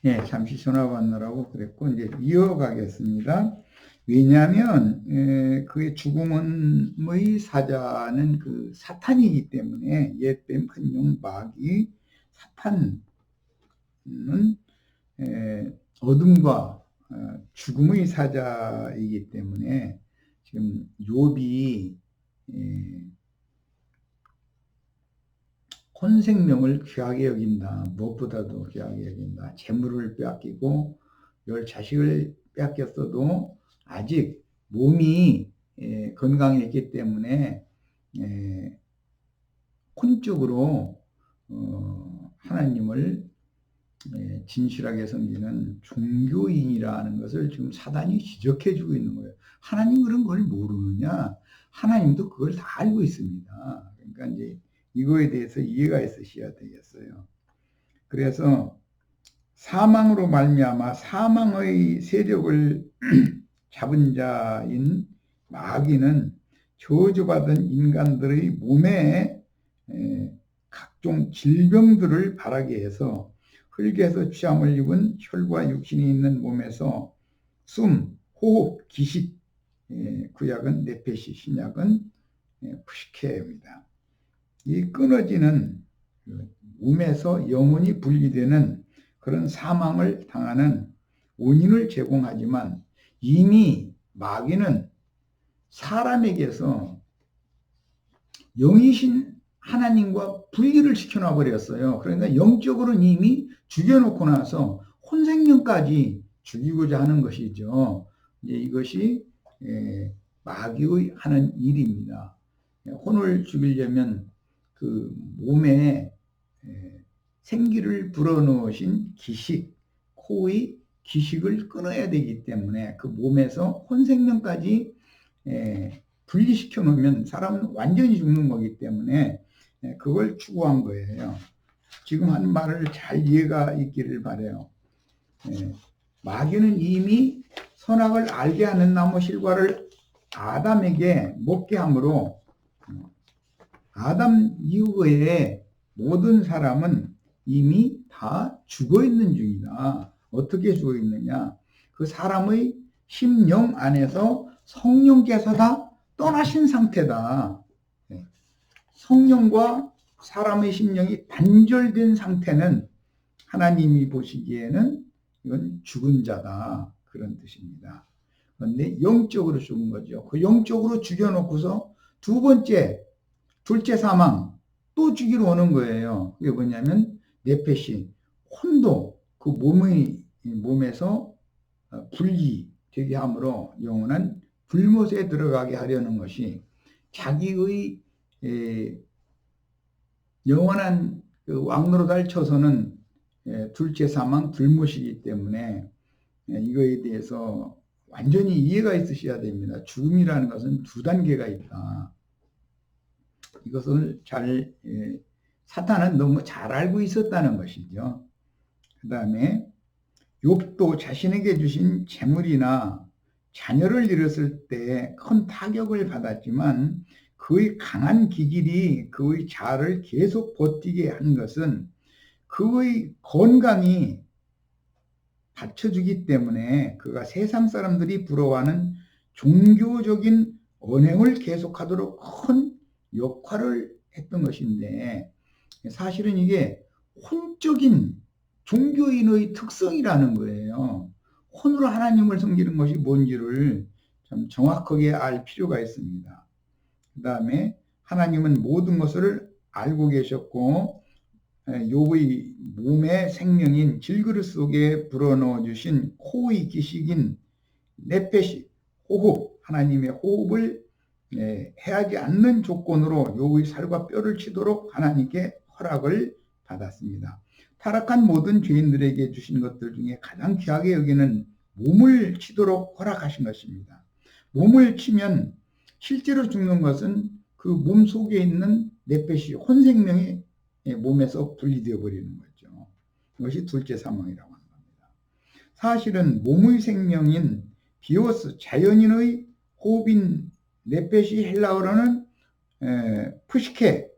예, 잠시 전화 받느라고 그랬고, 이제 이어가겠습니다. 왜냐하면, 그의 죽음의 사자는 그 사탄이기 때문에, 옛뱀 큰용 마귀 사탄은, 어둠과 죽음의 사자이기 때문에, 지금 욥이 혼생명을 귀하게 여긴다. 무엇보다도 귀하게 여긴다. 재물을 빼앗기고 열 자식을 빼앗겼어도 아직 몸이 건강했기 때문에 혼적으로 하나님을 진실하게 섬기는 종교인이라는 것을 지금 사단이 지적해 주고 있는 거예요. 하나님 그런 걸 모르느냐? 하나님도 그걸 다 알고 있습니다. 그러니까 이제 이거에 대해서 이해가 있으셔야 되겠어요. 그래서 사망으로 말미암아 사망의 세력을 잡은 자인 마귀는 저주받은 인간들의 몸에 각종 질병들을 바라게 해서 흙에서 취함을 입은 혈과 육신이 있는 몸에서 숨, 호흡, 기식, 구약은 네페시, 신약은 푸시케입니다. 이 끊어지는 몸에서 영혼이 분리되는 그런 사망을 당하는 원인을 제공하지만 이미 마귀는 사람에게서 영이신 하나님과 분리를 시켜놔 버렸어요. 그러니까 영적으로는 이미 죽여놓고 나서 혼생명까지 죽이고자 하는 것이죠. 이제 이것이 마귀의 하는 일입니다. 혼을 죽이려면 그 몸에 생기를 불어넣으신 기식, 코의 기식을 끊어야 되기 때문에 그 몸에서 혼생명까지 분리시켜 놓으면 사람은 완전히 죽는 거기 때문에 그걸 추구한 거예요. 지금 한 말을 잘 이해가 있기를 바라요. 마귀는 이미 선악을 알게 하는 나무 실과를 아담에게 먹게 함으로 아담 이후에 모든 사람은 이미 다 죽어 있는 중이다. 어떻게 죽어 있느냐? 그 사람의 심령 안에서 성령께서 다 떠나신 상태다. 성령과 사람의 심령이 단절된 상태는 하나님이 보시기에는 이건 죽은 자다. 그런 뜻입니다. 그런데 영적으로 죽은 거죠. 그 영적으로 죽여놓고서 둘째 사망, 또 죽이러 오는 거예요. 그게 뭐냐면, 네페시, 혼도 그 몸에서 분리되게 함으로 영원한 불못에 들어가게 하려는 것이 자기의 영원한 그 왕노릇할 처소는 둘째 사망 불못이기 때문에 이거에 대해서 완전히 이해가 있으셔야 됩니다. 죽음이라는 것은 두 단계가 있다. 이것을 사탄은 너무 잘 알고 있었다는 것이죠. 그 다음에 욥도 자신에게 주신 재물이나 자녀를 잃었을 때 큰 타격을 받았지만 그의 강한 기질이 그의 자아를 계속 버티게 한 것은 그의 건강이 받쳐주기 때문에 그가 세상 사람들이 부러워하는 종교적인 언행을 계속하도록 큰 역할을 했던 것인데 사실은 이게 혼적인 종교인의 특성이라는 거예요. 혼으로 하나님을 섬기는 것이 뭔지를 좀 정확하게 알 필요가 있습니다. 그 다음에 하나님은 모든 것을 알고 계셨고 욥의 몸의 생명인 질그릇 속에 불어넣어 주신 코의 기식인 네페시, 호흡, 하나님의 호흡을 해하지 않는 조건으로 욥의 살과 뼈를 치도록 하나님께 허락을 받았습니다. 타락한 모든 죄인들에게 주신 것들 중에 가장 귀하게 여기는 몸을 치도록 허락하신 것입니다. 몸을 치면 실제로 죽는 것은 그 몸 속에 있는 네페시, 혼생명이 몸에서 분리되어 버리는 거죠. 이것이 둘째 사망이라고 하는 겁니다. 사실은 몸의 생명인 비오스, 자연인의 호흡인 네페시, 헬라어로는 푸시케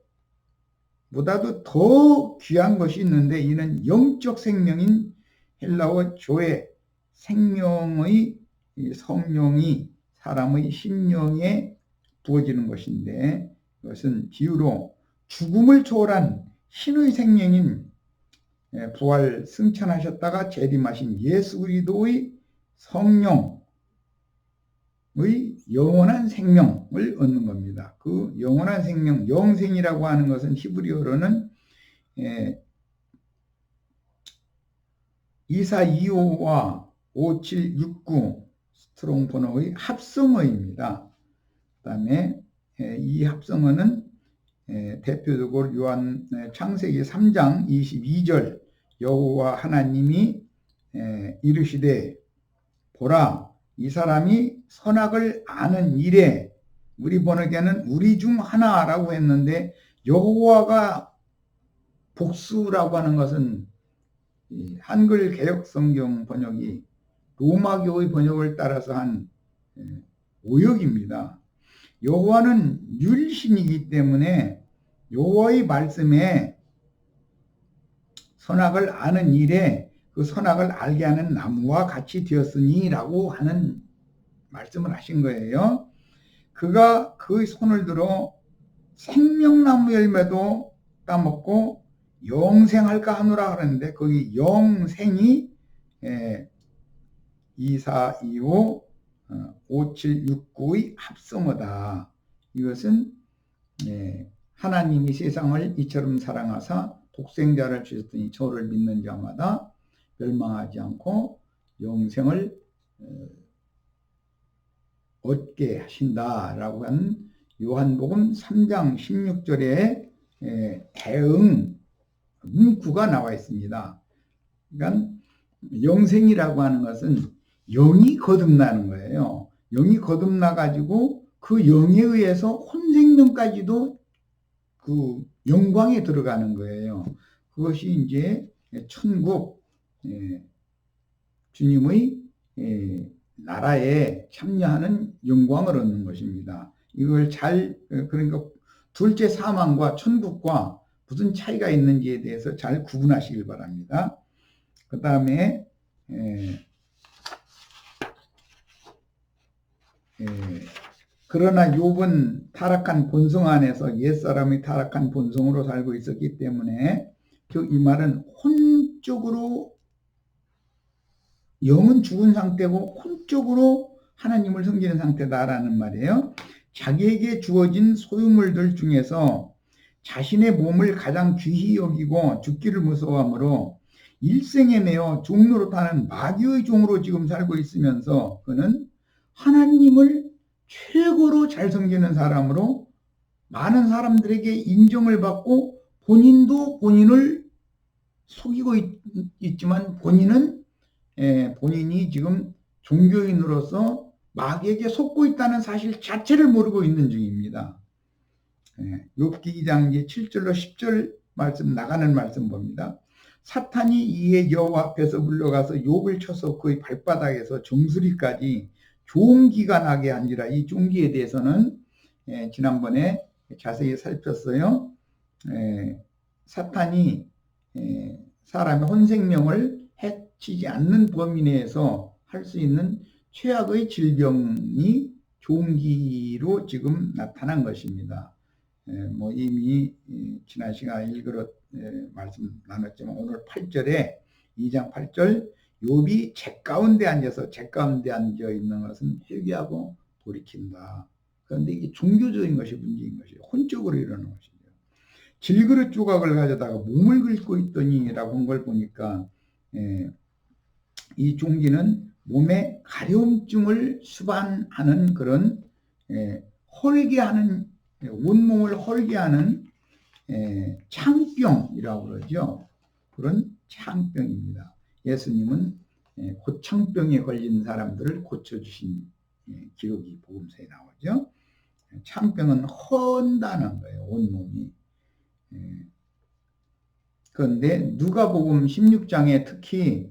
보다도 더 귀한 것이 있는데 이는 영적 생명인 헬라어 조에 생명의 성령이 사람의 심령에 부어지는 것인데, 이것은 비유로 죽음을 초월한 신의 생명인 부활 승천하셨다가 재림하신 예수 그리스도의 성령의 영원한 생명을 얻는 겁니다. 그 영원한 생명, 영생이라고 하는 것은 히브리어로는 2425와 5769 스트롱 번호의 합성어입니다. 그 다음에 이 합성어는 대표적으로 요한 창세기 3장 22절 여호와 하나님이 이르시되 보라 이 사람이 선악을 아는 일에, 우리 번역에는 우리 중 하나라고 했는데 여호와가 복수라고 하는 것은 한글 개역 성경 번역이 로마교의 번역을 따라서 한 오역입니다. 여호와는 율신이기 때문에 여호와의 말씀에 선악을 아는 일에 그 선악을 알게 하는 나무와 같이 되었으니 라고 하는 말씀을 하신 거예요. 그가 그 손을 들어 생명나무 열매도 따먹고 영생할까 하노라 그랬는데 거기 영생이 2425 5769의 합성어다. 이것은 하나님이 세상을 이처럼 사랑하사 독생자를 주셨더니 저를 믿는 자마다 멸망하지 않고 영생을 얻게 하신다라고 한 요한복음 3장 16절에 대응 문구가 나와 있습니다. 그러니까 영생이라고 하는 것은 영이 거듭나는 거예요. 영이 거듭나 가지고 그 영에 의해서 혼생명까지도 그 영광에 들어가는 거예요. 그것이 이제 천국 주님의 나라에 참여하는 영광을 얻는 것입니다. 이걸 그러니까 둘째 사망과 천국과 무슨 차이가 있는지에 대해서 잘 구분하시길 바랍니다. 그 다음에 그러나 욥은 타락한 본성 안에서 옛사람이 타락한 본성으로 살고 있었기 때문에 이 말은 혼적으로 영은 죽은 상태고 혼적으로 하나님을 섬기는 상태다라는 말이에요. 자기에게 주어진 소유물들 중에서 자신의 몸을 가장 귀히 여기고 죽기를 무서워하므로 일생에 매어 종노릇하는 마귀의 종으로 지금 살고 있으면서 그는 하나님을 최고로 잘 섬기는 사람으로 많은 사람들에게 인정을 받고 본인도 본인을 속이고 있지만 본인이 지금 종교인으로서 마귀에게 속고 있다는 사실 자체를 모르고 있는 중입니다. 욥기 2장 7절로 10절 말씀 나가는 말씀 봅니다. 사탄이 이에 여호와 앞에서 물러가서 욥을 쳐서 그의 발바닥에서 정수리까지 종기가 나게 한지라. 이 종기에 대해서는 지난번에 자세히 살폈어요. 사탄이 사람의 혼생명을 해치지 않는 범위 내에서 할 수 있는 최악의 질병이 종기로 지금 나타난 것입니다. 뭐 이미 지난 시간에 말씀 나눴지만 오늘 8절에 2장 8절 욥이 재 가운데 앉아 있는 것은 회개하고 돌이킨다. 그런데 이게 종교적인 것이 문제인 것이에요. 혼적으로 이러는 것이죠. 질그릇 조각을 가져다가 몸을 긁고 있더니라고 한 걸 보니까 이 종기는 몸에 가려움증을 수반하는 그런 헐게하는 온몸을 헐게하는 창병이라고 그러죠. 그런 창병입니다. 예수님은 고창병에 걸린 사람들을 고쳐주신 기록이 복음서에 나오죠. 창병은 헌다는 거예요. 온몸이. 그런데 누가복음 16장에 특히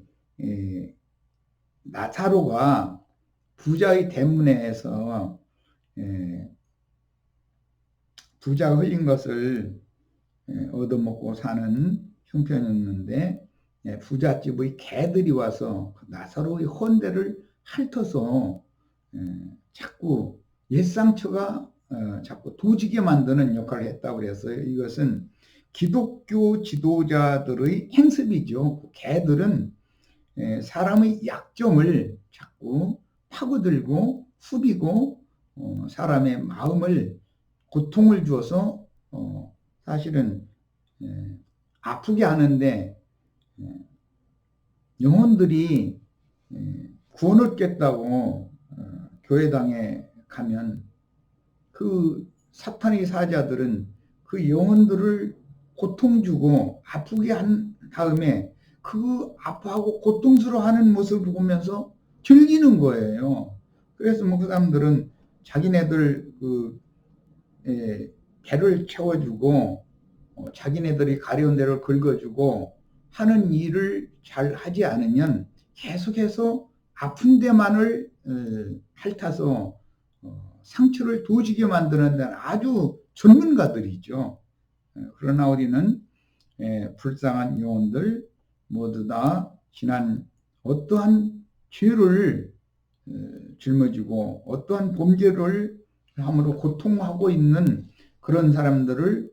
나사로가 부자의 대문에서 부자가 흘린 것을 얻어먹고 사는 형편이었는데 부잣집의 개들이 와서 나사로의 헌대를 핥아서 자꾸 옛상처가 자꾸 도지게 만드는 역할을 했다고 그랬어요. 이것은 기독교 지도자들의 행습이죠. 개들은 사람의 약점을 자꾸 파고들고 후비고 사람의 마음을 고통을 주어서 사실은 아프게 하는데 영혼들이 구원 얻겠다고 교회당에 가면 그 사탄의 사자들은 그 영혼들을 고통 주고 아프게 한 다음에 그 아파하고 고통스러워하는 모습을 보면서 즐기는 거예요. 그래서 뭐 그 사람들은 자기네들 배를 채워주고 자기네들이 가려운 데를 긁어주고 하는 일을 잘 하지 않으면 계속해서 아픈 데만을 핥아서 상처를 도지게 만드는 데는 아주 전문가들이죠. 그러나 우리는 불쌍한 영혼들 모두 다 지난 어떠한 죄를 짊어지고 어떠한 범죄를 함으로 고통하고 있는 그런 사람들을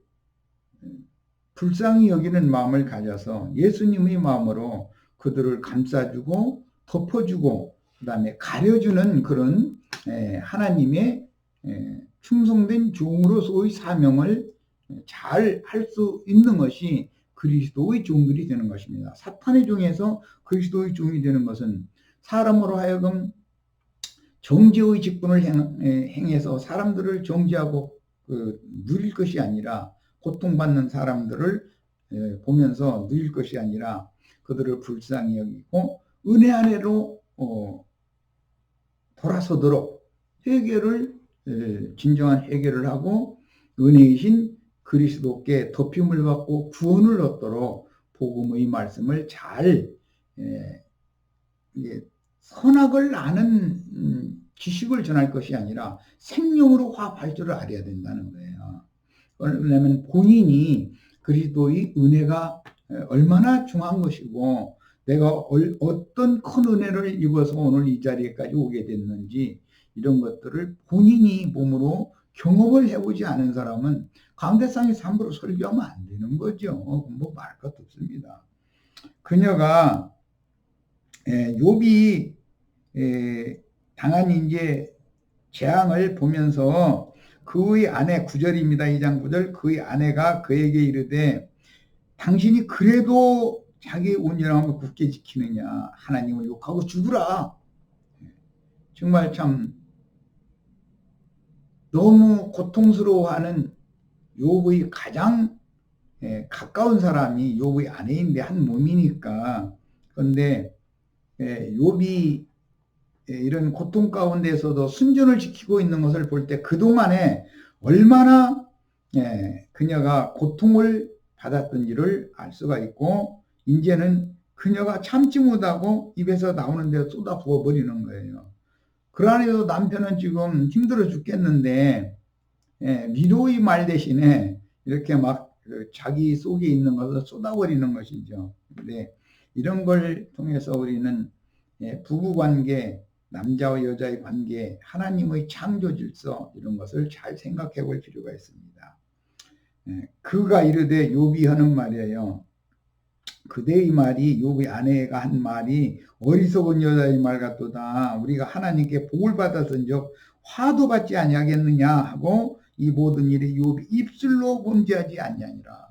불쌍히 여기는 마음을 가져서 예수님의 마음으로 그들을 감싸주고 덮어주고 그 다음에 가려주는 그런 하나님의 충성된 종으로서의 사명을 잘 할 수 있는 것이 그리스도의 종들이 되는 것입니다. 사탄의 종에서 그리스도의 종이 되는 것은 사람으로 하여금 정죄의 직분을 행해서 사람들을 정죄하고 누릴 것이 아니라 고통받는 사람들을 보면서 누릴 것이 아니라 그들을 불쌍히 여기고 은혜 아래로 돌아서도록 회개를 진정한 회개를 하고 은혜이신 그리스도께 덮임을 받고 구원을 얻도록 복음의 말씀을 잘 선악을 아는 지식을 전할 것이 아니라 생명으로 화합할 줄을 알아야 된다는 거예요. 왜냐하면 본인이 그리스도의 은혜가 얼마나 중요한 것이고 내가 어떤 큰 은혜를 입어서 오늘 이 자리에까지 오게 됐는지 이런 것들을 본인이 몸으로 경험을 해보지 않은 사람은 강대상에서 함부로 설교하면 안 되는 거죠. 뭐 말 것도 없습니다. 그녀가 욥이 당한 이제 재앙을 보면서 그의 아내 9절입니다. 2장 9절 그의 아내가 그에게 이르되 당신이 그래도 자기 온전함을 굳게 지키느냐 하나님을 욕하고 죽으라. 정말 참 너무 고통스러워하는 욥의 가장 가까운 사람이 욥의 아내인데 한 몸이니까. 그런데 욥이 이런 고통 가운데서도 순전을 지키고 있는 것을 볼 때 그동안에 얼마나 그녀가 고통을 받았던지를 알 수가 있고 이제는 그녀가 참지 못하고 입에서 나오는 대로 쏟아 부어버리는 거예요. 그 안에도 남편은 지금 힘들어 죽겠는데 위로의 말 대신에 이렇게 막 자기 속에 있는 것을 쏟아버리는 것이죠. 근데 이런 걸 통해서 우리는 부부관계, 남자와 여자의 관계, 하나님의 창조 질서 이런 것을 잘 생각해 볼 필요가 있습니다. 그가 이르되 욥이 하는 말이에요. 그대의 말이 욥의 아내가 한 말이 어리석은 여자의 말 같도다. 우리가 하나님께 복을 받았은즉 화도 받지 아니하겠느냐 하고 이 모든 일에 욥이 입술로 범죄하지 아니하니라.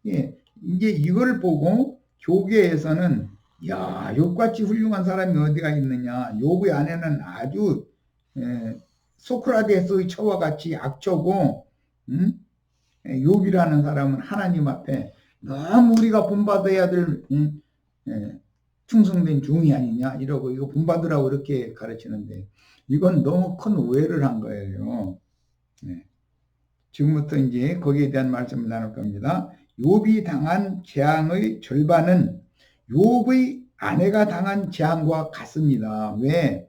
이제 이걸 보고 교계에서는 야, 욥같이 훌륭한 사람이 어디가 있느냐. 욥의 아내는 아주 소크라테스의 처와 같이 악처고 욥이라는 사람은 하나님 앞에 너무 우리가 본받아야 될 충성된 종이 아니냐 이러고 이거 본받으라고 이렇게 가르치는데 이건 너무 큰 오해를 한 거예요. 지금부터 이제 거기에 대한 말씀을 나눌 겁니다. 욥이 당한 재앙의 절반은 욥의 아내가 당한 재앙과 같습니다. 왜?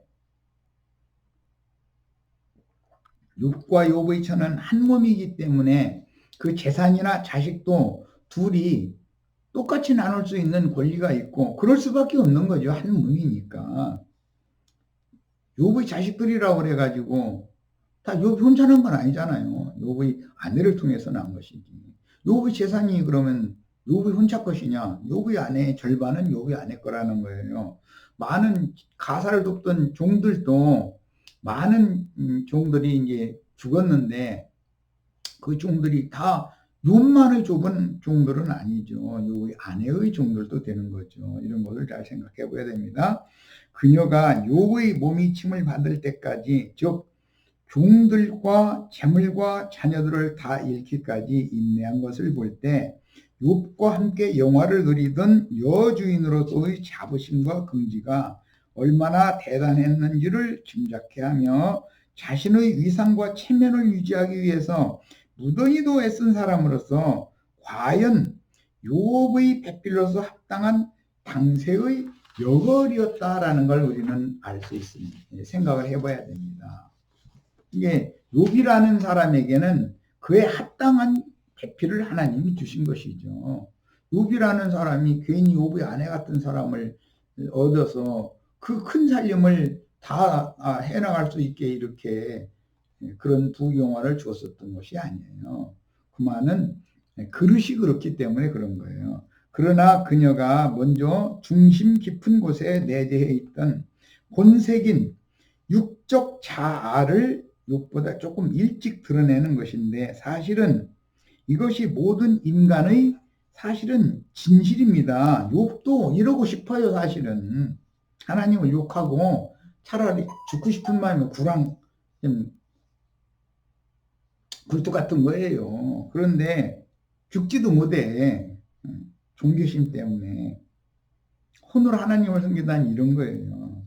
욥과 욥의 처는 한 몸이기 때문에 그 재산이나 자식도 둘이 똑같이 나눌 수 있는 권리가 있고 그럴 수밖에 없는 거죠. 한 몸이니까. 욥의 자식들이라고 그래가지고 다 욥이 혼자 난 건 아니잖아요. 욥의 아내를 통해서 난 것이지. 욥의 재산이 그러면 욥이 혼자 것이냐? 욥의 아내의 절반은 욥의 아내 거라는 거예요. 많은 가사를 돕던 종들도 많은 종들이 이제 죽었는데 그 종들이 다 욥만의 좁은 종들은 아니죠. 욥의 아내의 종들도 되는 거죠. 이런 것을 잘 생각해 봐야 됩니다. 그녀가 욥의 몸이 침을 받을 때까지 즉 종들과 재물과 자녀들을 다 잃기까지 인내한 것을 볼 때 욥과 함께 영화를 누리던 여주인으로서의 자부심과 긍지가 얼마나 대단했는지를 짐작케 하며 자신의 위상과 체면을 유지하기 위해서 무던히도 애쓴 사람으로서 과연 욥의 배필로서 합당한 당세의 여걸이었다라는 걸 우리는 알 수 있습니다. 생각을 해봐야 됩니다. 이게 욥이라는 사람에게는 그에 합당한 배필을 하나님이 주신 것이죠. 욥이라는 사람이 괜히 욥의 아내 같은 사람을 얻어서 그 큰 살림을 다 해나갈 수 있게 이렇게 그런 부경화를 주었었던 것이 아니에요. 그만은 그릇이 그렇기 때문에 그런 거예요. 그러나 그녀가 먼저 중심 깊은 곳에 내재해 있던 본색인 육적 자아를 욥보다 조금 일찍 드러내는 것인데 사실은 이것이 모든 인간의 사실은 진실입니다. 욥도 이러고 싶어요. 사실은 하나님을 욕하고 차라리 죽고 싶은 마음에 구랑 굴뚝 같은 거예요. 그런데 죽지도 못해. 종교심 때문에. 혼으로 하나님을 섬기다니 이런 거예요.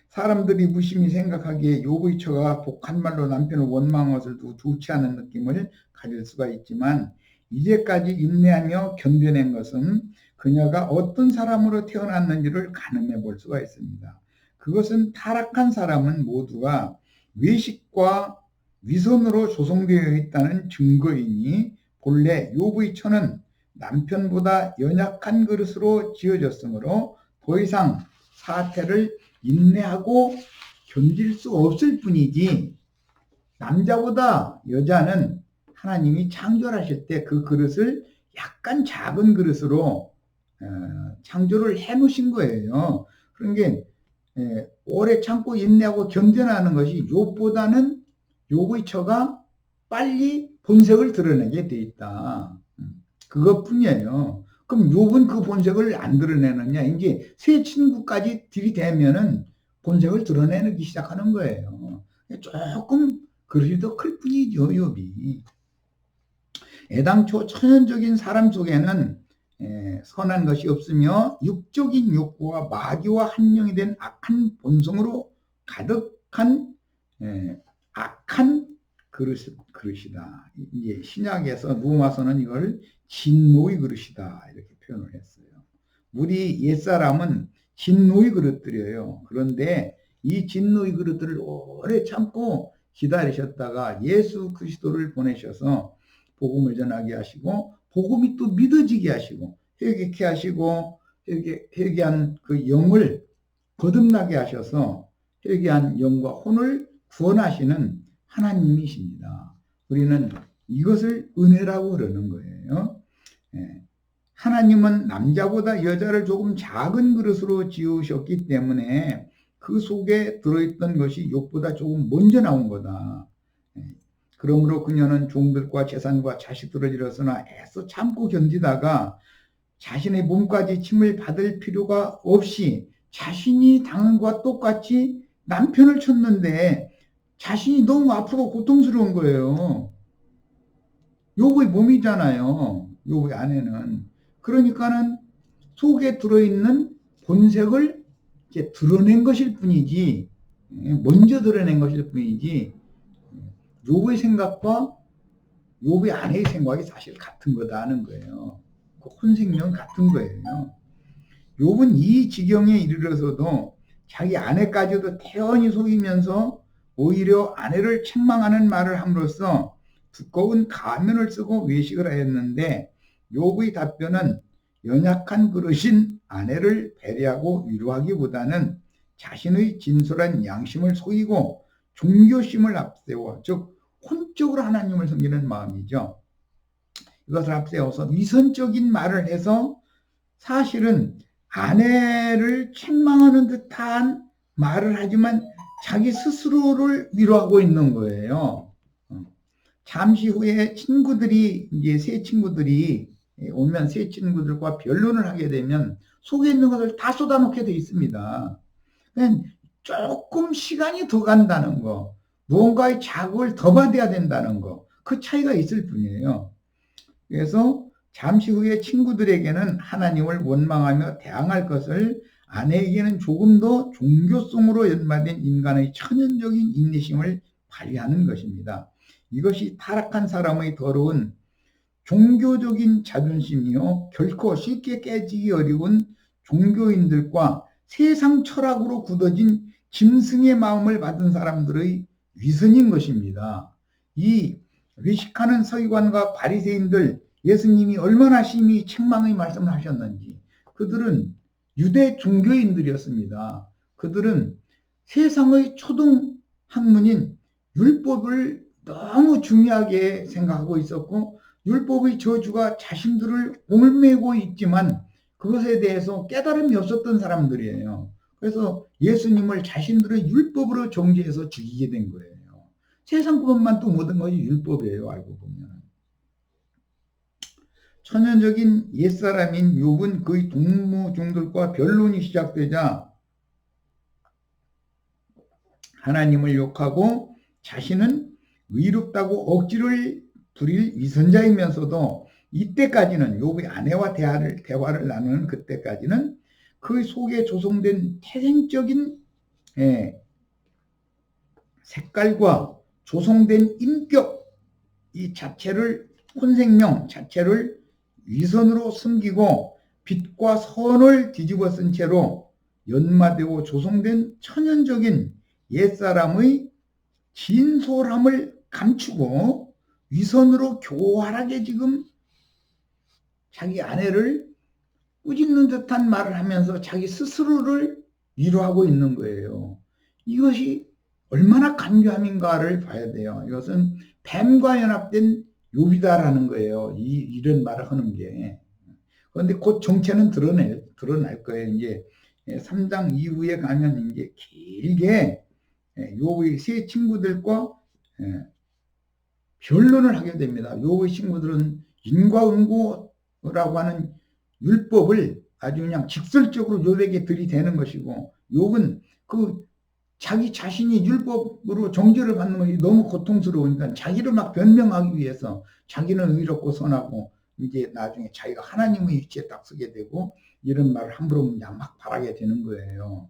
사람들이 무심히 생각하기에 욥의 처가 독한 말로 남편을 원망한 것을 두고 좋지 않은 느낌을 가질 수가 있지만 이제까지 인내하며 견뎌낸 것은 그녀가 어떤 사람으로 태어났는지를 가늠해 볼 수가 있습니다. 그것은 타락한 사람은 모두가 외식과 위선으로 조성되어 있다는 증거이니 본래 욥의 처는 남편보다 연약한 그릇으로 지어졌으므로 더 이상 사태를 인내하고 견딜 수 없을 뿐이지 남자보다 여자는 하나님이 창조하실 때 그 그릇을 약간 작은 그릇으로 창조를 해 놓으신 거예요. 그런 게 오래 참고 인내하고 견뎌나는 것이 욥보다는 욥의 처가 빨리 본색을 드러내게 돼 있다. 그것뿐이에요. 그럼 욥은 그 본색을 안 드러내느냐? 이제 새 친구까지 들이대면은 본색을 드러내기 시작하는 거예요. 조금 그릇이 더 클 뿐이죠, 욥이. 애당초 천연적인 사람 속에는 선한 것이 없으며 육적인 욕구와 마귀와 한영이 된 악한 본성으로 가득한 악한 그릇이다. 이제 신약에서 누가서는 이걸 진노의 그릇이다 이렇게 표현을 했어요. 우리 옛사람은 진노의 그릇들이에요. 그런데 이 진노의 그릇들을 오래 참고 기다리셨다가 예수 그리스도를 보내셔서 복음을 전하게 하시고 복음이 또 믿어지게 하시고 회개케 하시고 회개한 그 영을 거듭나게 하셔서 회개한 영과 혼을 구원하시는 하나님이십니다. 우리는 이것을 은혜라고 그러는 거예요. 하나님은 남자보다 여자를 조금 작은 그릇으로 지으셨기 때문에 그 속에 들어있던 것이 욥보다 조금 먼저 나온 거다. 그러므로 그녀는 종들과 재산과 자식들을 잃었으나 애써 참고 견디다가 자신의 몸까지 침을 받을 필요가 없이 자신이 당한 것과 똑같이 남편을 쳤는데 자신이 너무 아프고 고통스러운 거예요. 욥의 몸이잖아요. 욥의 아내는. 그러니까는 속에 들어있는 본색을 이제 드러낸 것일 뿐이지, 먼저 드러낸 것일 뿐이지, 욥의 생각과 욥의 아내의 생각이 사실 같은 거다 하는 거예요. 그 혼생명 같은 거예요. 욥은 이 지경에 이르러서도 자기 아내까지도 태연히 속이면서 오히려 아내를 책망하는 말을 함으로써 두꺼운 가면을 쓰고 외식을 하였는데 욥의 답변은 연약한 그릇인 아내를 배려하고 위로하기보다는 자신의 진솔한 양심을 속이고 종교심을 앞세워, 즉 혼적으로 하나님을 섬기는 마음이죠. 이것을 앞세워서 위선적인 말을 해서 사실은 아내를 책망하는 듯한 말을 하지만 자기 스스로를 위로하고 있는 거예요. 잠시 후에 친구들이, 이제 새 친구들이 오면 새 친구들과 변론을 하게 되면 속에 있는 것을 다 쏟아놓게 돼 있습니다. 조금 시간이 더 간다는 거, 무언가의 자극을 더 받아야 된다는 거, 그 차이가 있을 뿐이에요. 그래서 잠시 후에 친구들에게는 하나님을 원망하며 대항할 것을, 아내에게는 조금 더 종교성으로 연마된 인간의 천연적인 인내심을 발휘하는 것입니다. 이것이 타락한 사람의 더러운 종교적인 자존심이요, 결코 쉽게 깨지기 어려운 종교인들과 세상 철학으로 굳어진 짐승의 마음을 받은 사람들의 위선인 것입니다. 이 외식하는 서기관과 바리새인들, 예수님이 얼마나 심히 책망의 말씀을 하셨는지. 그들은 유대 종교인들이었습니다. 그들은 세상의 초등 학문인 율법을 너무 중요하게 생각하고 있었고, 율법의 저주가 자신들을 얽매고 있지만 그것에 대해서 깨달음이 없었던 사람들이에요. 그래서 예수님을 자신들의 율법으로 정죄해서 죽이게 된 거예요. 세상 것만 또 모든 것이 율법이에요, 알고 보면. 천연적인 옛사람인 욥은 그의 동무종들과 변론이 시작되자 하나님을 욕하고 자신은 의롭다고 억지를 부릴 위선자이면서도, 이때까지는 욥의 아내와 대화를 나누는 그때까지는 그 속에 조성된 태생적인 색깔과 조성된 인격 이 자체를, 혼생명 자체를 위선으로 숨기고 빛과 선을 뒤집어 쓴 채로 연마되고 조성된 천연적인 옛사람의 진솔함을 감추고 위선으로 교활하게 지금 자기 아내를 꾸짖는 듯한 말을 하면서 자기 스스로를 위로하고 있는 거예요. 이것이 얼마나 간교함인가를 봐야 돼요. 이것은 뱀과 연합된 욥이다라는 거예요. 이런 말을 하는 게. 그런데 곧 정체는 드러날 거예요. 이제 3장 이후에 가면 이제 길게 욥의 세 친구들과 변론을 하게 됩니다. 욥의 친구들은 인과응보라고 하는 율법을 아주 그냥 직설적으로 욥에게 들이대는 것이고, 욥은 그 자기 자신이 율법으로 정죄를 받는 것이 너무 고통스러우니까 자기를 막 변명하기 위해서 자기는 의롭고 선하고 이제 나중에 자기가 하나님의 위치에 딱 서게 되고 이런 말을 함부로 그냥 막 바라게 되는 거예요.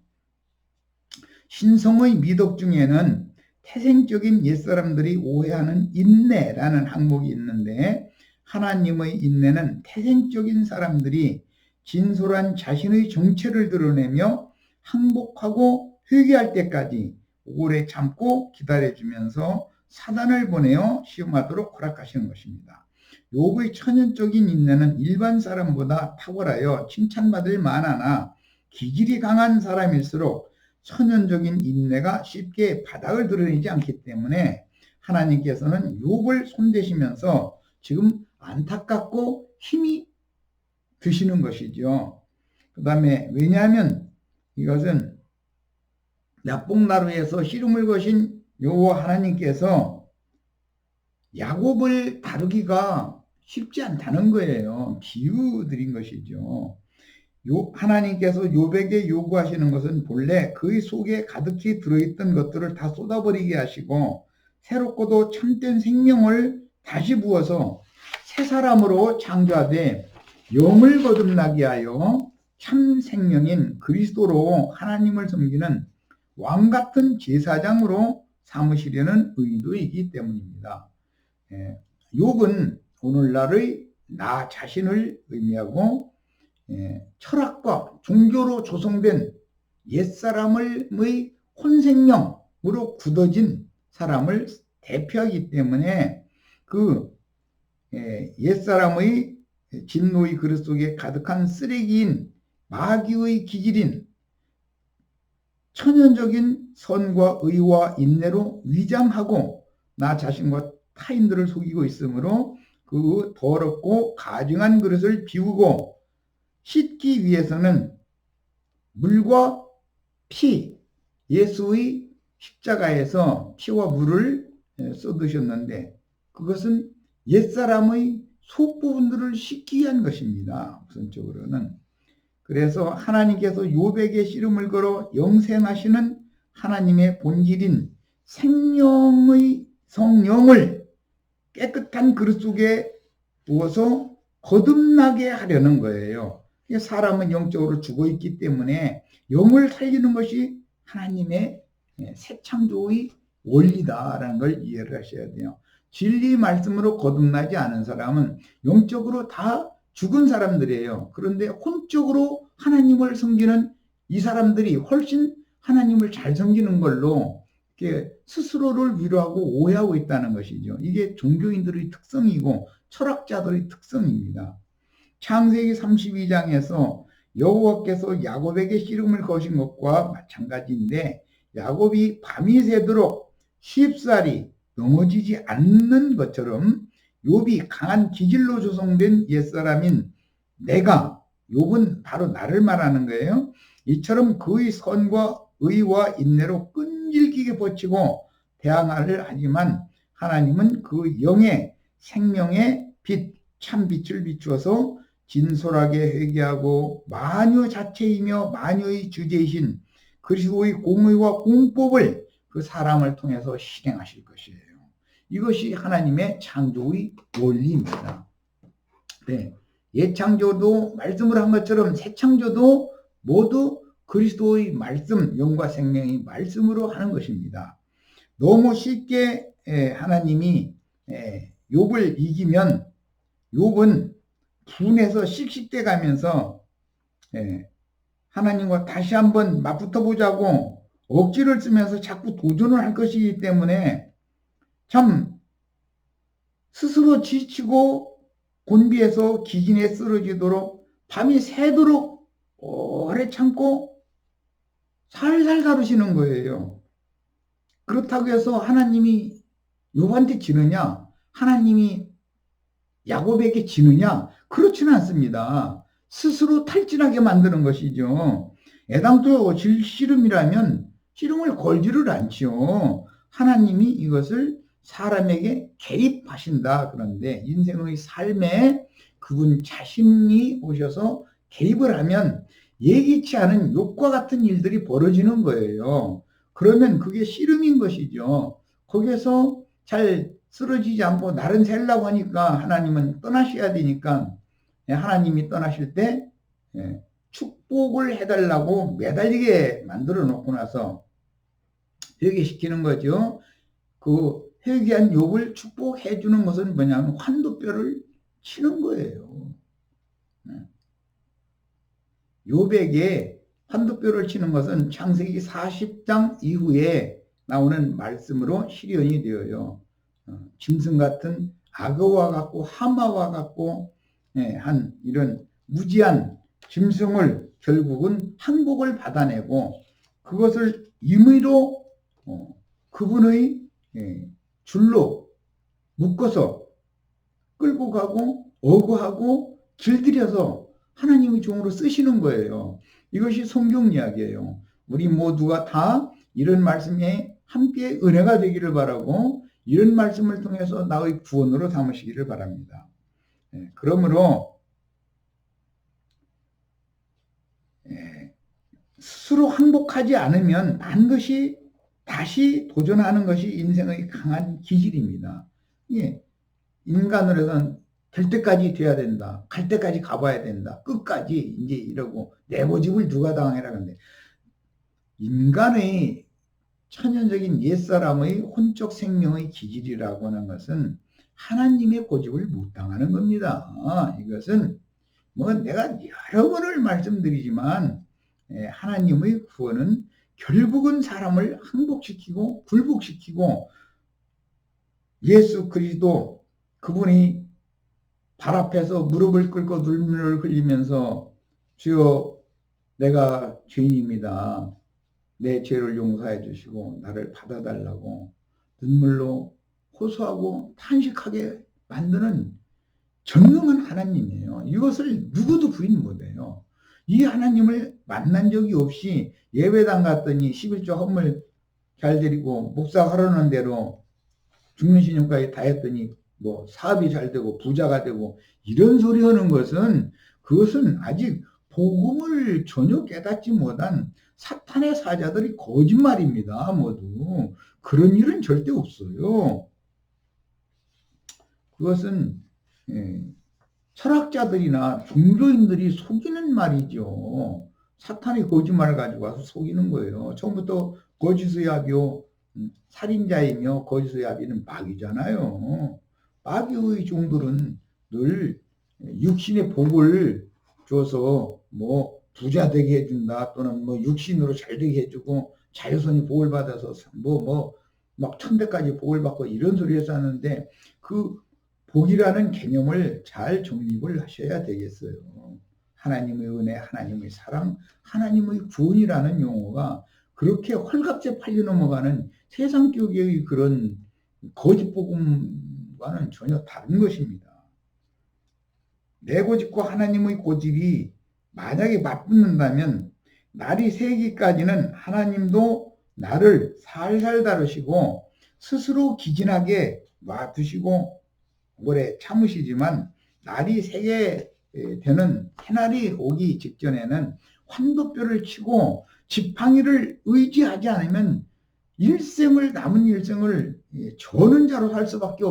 신성의 미덕 중에는 태생적인 옛사람들이 오해하는 인내라는 항목이 있는데, 하나님의 인내는 태생적인 사람들이 진솔한 자신의 정체를 드러내며 항복하고 회개할 때까지 오래 참고 기다려주면서 사단을 보내어 시험하도록 허락하시는 것입니다. 욥의 천연적인 인내는 일반 사람보다 탁월하여 칭찬받을 만하나 기질이 강한 사람일수록 천연적인 인내가 쉽게 바닥을 드러내지 않기 때문에 하나님께서는 욥을 손대시면서 지금 안타깝고 힘이 드시는 것이죠. 그 다음에 왜냐하면 이것은 야복나루에서 씨름을 거신 여호와 하나님께서 야곱을 다루기가 쉽지 않다는 거예요. 비유 드린 것이죠. 하나님께서 욥에게 요구하시는 것은 본래 그의 속에 가득히 들어있던 것들을 다 쏟아버리게 하시고 새롭고도 참된 생명을 다시 부어서 새 사람으로 창조하되 영을 거듭나게 하여 참 생명인 그리스도로 하나님을 섬기는 왕같은 제사장으로 삼으시려는 의도이기 때문입니다. 욥은 오늘날의 나 자신을 의미하고 철학과 종교로 조성된 옛사람의 혼생명으로 굳어진 사람을 대표하기 때문에 그 옛사람의 진노의 그릇 속에 가득한 쓰레기인 마귀의 기질인 천연적인 선과 의와 인내로 위장하고 나 자신과 타인들을 속이고 있으므로 그 더럽고 가증한 그릇을 비우고 씻기 위해서는 물과 피, 예수의 십자가에서 피와 물을 쏟으셨는데 그것은 옛사람의 속부분들을 씻기 위한 것입니다. 우선적으로는. 그래서 하나님께서 욥에게 씨름을 걸어 영생하시는 하나님의 본질인 생명의 성령을 깨끗한 그릇 속에 부어서 거듭나게 하려는 거예요. 사람은 영적으로 죽어있기 때문에 영을 살리는 것이 하나님의 새 창조의 원리다라는 걸 이해를 하셔야 돼요. 진리 말씀으로 거듭나지 않은 사람은 영적으로 다 죽은 사람들이에요. 그런데 혼적으로 하나님을 섬기는 이 사람들이 훨씬 하나님을 잘 섬기는 걸로 스스로를 위로하고 오해하고 있다는 것이죠. 이게 종교인들의 특성이고 철학자들의 특성입니다. 창세기 32장에서 여호와께서 야곱에게 씨름을 거신 것과 마찬가지인데 야곱이 밤이 새도록 쉽사리 넘어지지 않는 것처럼 욥이 강한 기질로 조성된 옛사람인 내가, 욥은 바로 나를 말하는 거예요. 이처럼 그의 선과 의와 인내로 끈질기게 버티고 대항하려 하지만 하나님은 그 영의 생명의 빛, 참 빛을 비추어서 진솔하게 회개하고 마녀 자체이며 마녀의 주제이신 그리스도의 공의와 공법을 그 사람을 통해서 실행하실 것이에요. 이것이 하나님의 창조의 원리입니다. 네. 옛창조도 말씀을 한 것처럼 새창조도 모두 그리스도의 말씀, 영과 생명의 말씀으로 하는 것입니다. 너무 쉽게 하나님이 욥을 이기면 욥은 분해서 씩씩대 가면서 하나님과 다시 한번 맞붙어 보자고 억지를 쓰면서 자꾸 도전을 할 것이기 때문에 참 스스로 지치고 곤비해서 기진에 쓰러지도록 밤이 새도록 오래 참고 살살 다루시는 거예요. 그렇다고 해서 하나님이 욥한테 지느냐? 하나님이 야곱에게 지느냐? 그렇지는 않습니다. 스스로 탈진하게 만드는 것이죠. 애당초 씨름이라면 씨름을 걸지를 않지요. 하나님이 이것을 사람에게 개입하신다. 그런데 인생의 삶에 그분 자신이 오셔서 개입을 하면 예기치 않은 욕과 같은 일들이 벌어지는 거예요. 그러면 그게 씨름인 것이죠. 거기에서 잘 쓰러지지 않고 날은 새려고 하니까 하나님은 떠나셔야 되니까 하나님이 떠나실 때 축복을 해달라고 매달리게 만들어 놓고 나서 회개시키는 거죠. 그 회개한 욥을 축복해 주는 것은 뭐냐면 환도뼈를 치는 거예요. 욥에게 환도뼈를 치는 것은 창세기 40장 이후에 나오는 말씀으로 실현이 되어요. 짐승 같은 악어와 같고 하마와 같고 한 이런 무지한 짐승을 결국은 항복을 받아내고 그것을 임의로 그분의 줄로 묶어서 끌고 가고 어구하고 길들여서 하나님의 종으로 쓰시는 거예요. 이것이 성경 이야기예요. 우리 모두가 다 이런 말씀에 함께 은혜가 되기를 바라고 이런 말씀을 통해서 나의 구원으로 삼으시기를 바랍니다. 그러므로 스스로 항복하지 않으면 반드시 다시 도전하는 것이 인생의 강한 기질입니다. 인간으로는 될 때까지 돼야 된다. 갈 때까지 가봐야 된다. 끝까지 이제 이러고 내 고집을 누가 당해라. 근데 인간의 천연적인 옛사람의 혼적 생명의 기질이라고 하는 것은 하나님의 고집을 못 당하는 겁니다. 이것은 뭐 내가 여러 번을 말씀드리지만 하나님의 구원은 결국은 사람을 항복시키고 굴복시키고 예수 그리스도 그분이 발 앞에서 무릎을 꿇고 눈물을 흘리면서 주여 내가 죄인입니다. 내 죄를 용서해 주시고 나를 받아달라고 눈물로 호소하고 탄식하게 만드는 전능한 하나님이에요. 이것을 누구도 부인 못해요. 이 하나님을 만난 적이 없이 예배당 갔더니 11조 헌물 잘 드리고 목사 하라는 대로 죽는 신용까지 다 했더니 뭐 사업이 잘 되고 부자가 되고 이런 소리 하는 것은 그것은 아직 복음을 전혀 깨닫지 못한 사탄의 사자들이 거짓말입니다. 모두 그런 일은 절대 없어요. 그것은 철학자들이나 종교인들이 속이는 말이죠. 사탄이 거짓말을 가지고 와서 속이는 거예요. 처음부터 거짓의 아비요 살인자이며 거짓의 아비는 마귀잖아요. 마귀의 종들은 늘 육신의 복을 줘서 뭐 부자 되게 해준다 또는 뭐 육신으로 잘 되게 해주고 자유선이 복을 받아서 막 천대까지 복을 받고 이런 소리 해서 하는데 그 복이라는 개념을 잘 정립을 하셔야 되겠어요. 하나님의 은혜, 하나님의 사랑, 하나님의 구원이라는 용어가 그렇게 헐값에 팔려 넘어가는 세상 교계의 그런 거짓 복음과는 전혀 다른 것입니다. 내 고집과 하나님의 고집이 만약에 맞붙는다면 날이 새기까지는 하나님도 나를 살살 다루시고 스스로 기진하게 놔두시고 오래 참으시지만 날이 새게 되는 해날이 오기 직전에는 환도뼈를 치고 지팡이를 의지하지 않으면 남은 일생을 저는 자로 살 수밖에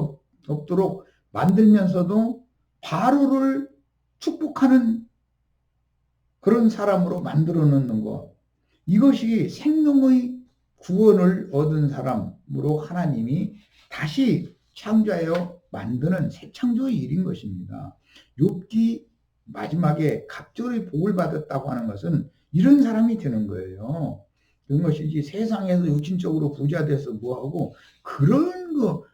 없도록 만들면서도 바로를 축복하는 그런 사람으로 만들어 놓는 것. 이것이 생명의 구원을 얻은 사람으로 하나님이 다시 창조하여 만드는 새 창조의 일인 것입니다. 욥기 마지막에 갑절의 복을 받았다고 하는 것은 이런 사람이 되는 거예요. 그런 것이지 세상에서 육신적으로 부자 돼서 뭐하고 그런 거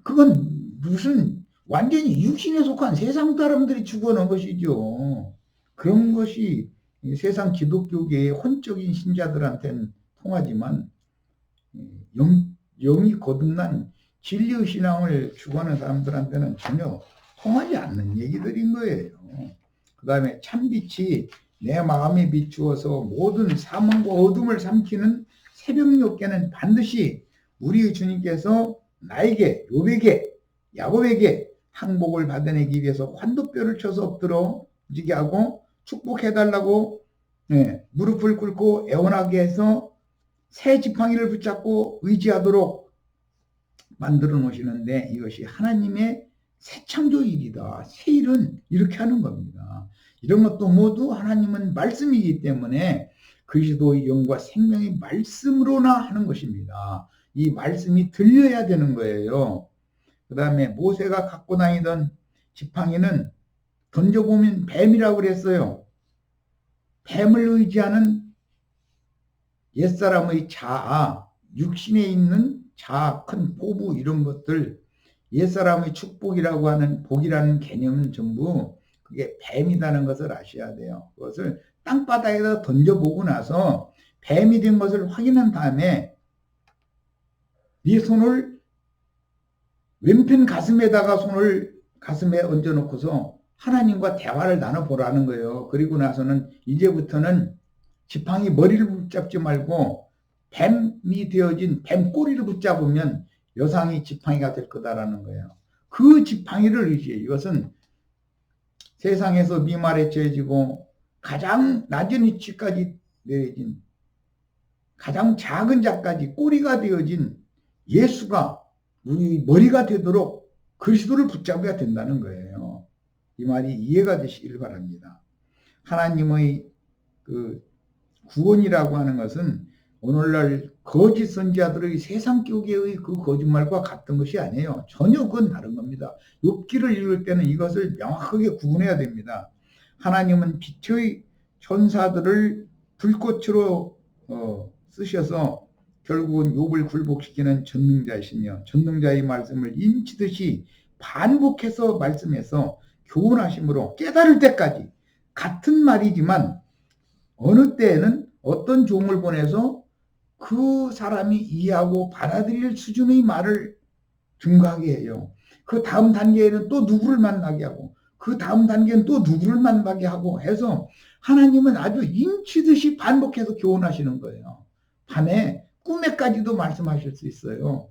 그건 무슨 완전히 육신에 속한 세상 사람들이 죽어놓은 것이죠. 그런 것이 세상 기독교계의 혼적인 신자들한테는 통하지만 영이 거듭난 진리의 신앙을 추구하는 사람들한테는 전혀 통하지 않는 얘기들인 거예요. 그 다음에 참빛이 내 마음에 비추어서 모든 사망과 어둠을 삼키는 새벽녘에는 반드시 우리 주님께서 나에게, 욥에게, 야곱에게 항복을 받아내기 위해서 환도뼈를 쳐서 엎드러지게 하고 축복해달라고 무릎을 꿇고 애원하게 해서 새 지팡이를 붙잡고 의지하도록 만들어 놓으시는데 이것이 하나님의 새 창조일이다. 새 일은 이렇게 하는 겁니다. 이런 것도 모두 하나님은 말씀이기 때문에 그리스도의 영과 생명의 말씀으로나 하는 것입니다. 이 말씀이 들려야 되는 거예요. 그 다음에 모세가 갖고 다니던 지팡이는 던져보면 뱀이라고 그랬어요. 뱀을 의지하는 옛사람의 자아, 육신에 있는 자아, 큰 포부 이런 것들, 옛사람의 축복이라고 하는 복이라는 개념은 전부 그게 뱀이라는 것을 아셔야 돼요. 그것을 땅바닥에다 던져보고 나서 뱀이 된 것을 확인한 다음에 네 손을 왼편 가슴에다가 손을 가슴에 얹어놓고서 하나님과 대화를 나눠보라는 거예요. 그리고 나서는 이제부터는 지팡이 머리를 붙잡지 말고 뱀이 되어진 뱀 꼬리를 붙잡으면 여상이 지팡이가 될 거다라는 거예요. 그 지팡이를 의지해. 이것은 세상에서 미말에 처해지고 가장 낮은 위치까지 내려진 가장 작은 자까지 꼬리가 되어진 예수가 우리 머리가 되도록 그리스도를 붙잡아야 된다는 거예요. 이 말이 이해가 되시길 바랍니다. 하나님의 그 구원이라고 하는 것은 오늘날 거짓 선지자들의 세상 교계의 그 거짓말과 같은 것이 아니에요. 전혀 그건 다른 겁니다. 욥기를 읽을 때는 이것을 명확하게 구분해야 됩니다. 하나님은 빛의 천사들을 불꽃으로 쓰셔서 결국은 욥을 굴복시키는 전능자이시며 전능자의 말씀을 인치듯이 반복해서 말씀해서 교훈하심으로 깨달을 때까지 같은 말이지만 어느 때에는 어떤 종을 보내서 그 사람이 이해하고 받아들일 수준의 말을 증거하게 해요. 그 다음 단계에는 또 누구를 만나게 하고 그 다음 단계는 또 누구를 만나게 하고 해서 하나님은 아주 인치듯이 반복해서 교훈하시는 거예요. 밤에 꿈에까지도 말씀하실 수 있어요.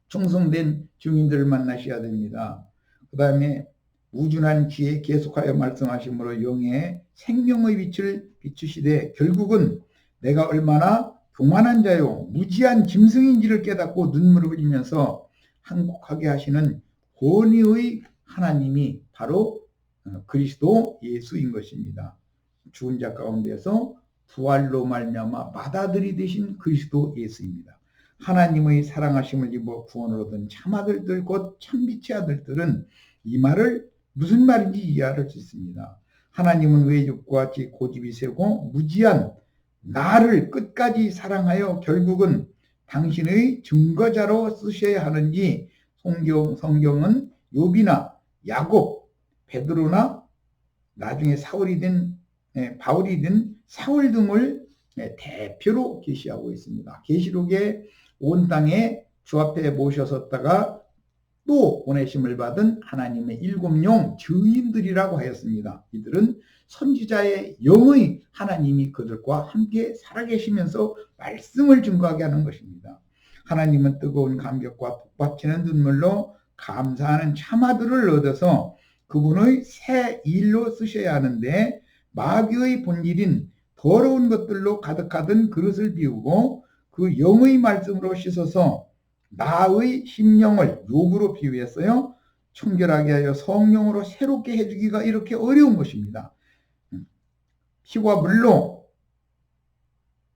충성된 증인들을 만나셔야 됩니다. 그 다음에 우준한 지혜 계속하여 말씀하심으로 영의 생명의 빛을 비추시되 결국은 내가 얼마나 교만한 자요 무지한 짐승인지를 깨닫고 눈물을 흘리면서 항복하게 하시는 권위의 하나님이 바로 그리스도 예수인 것입니다. 죽은 자 가운데서 부활로 말미암아 맏아들이 되신 그리스도 예수입니다. 하나님의 사랑하심을 입어 구원을 얻은 참아들들 곧 참빛의 아들들은 이 말을 무슨 말인지 이해할 수 있습니다. 하나님은 왜 육과 같이 고집이 세고 무지한 나를 끝까지 사랑하여 결국은 당신의 증거자로 쓰셔야 하는지 성경은 욥이나 야곱, 베드로나 나중에 바울이 된 사울 등을 대표로 계시하고 있습니다. 계시록에 온 땅에 주 앞에 모셔섰다가 또 보내심을 받은 하나님의 7용 증인들이라고 하였습니다. 이들은 선지자의 영의 하나님이 그들과 함께 살아계시면서 말씀을 증거하게 하는 것입니다. 하나님은 뜨거운 감격과 북받치는 눈물로 감사하는 참아들을 얻어서 그분의 새 일로 쓰셔야 하는데 마귀의 본질인 더러운 것들로 가득하던 그릇을 비우고 그 영의 말씀으로 씻어서 나의 심령을 욥으로 비유했어요. 청결하게 하여 성령으로 새롭게 해주기가 이렇게 어려운 것입니다. 피와 물로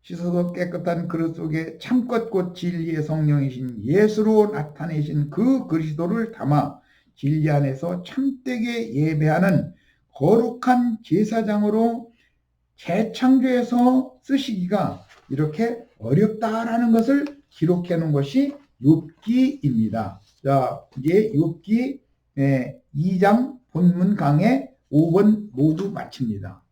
씻어서 깨끗한 그릇 속에 참껏 곧 진리의 성령이신 예수로 나타내신 그 그리스도를 담아 진리 안에서 참되게 예배하는 거룩한 제사장으로 재창조해서 쓰시기가 이렇게 어렵다라는 것을 기록해 놓은 것이 욥기입니다. 자, 이제 욥기 2장 본문 강의 5번 모두 마칩니다.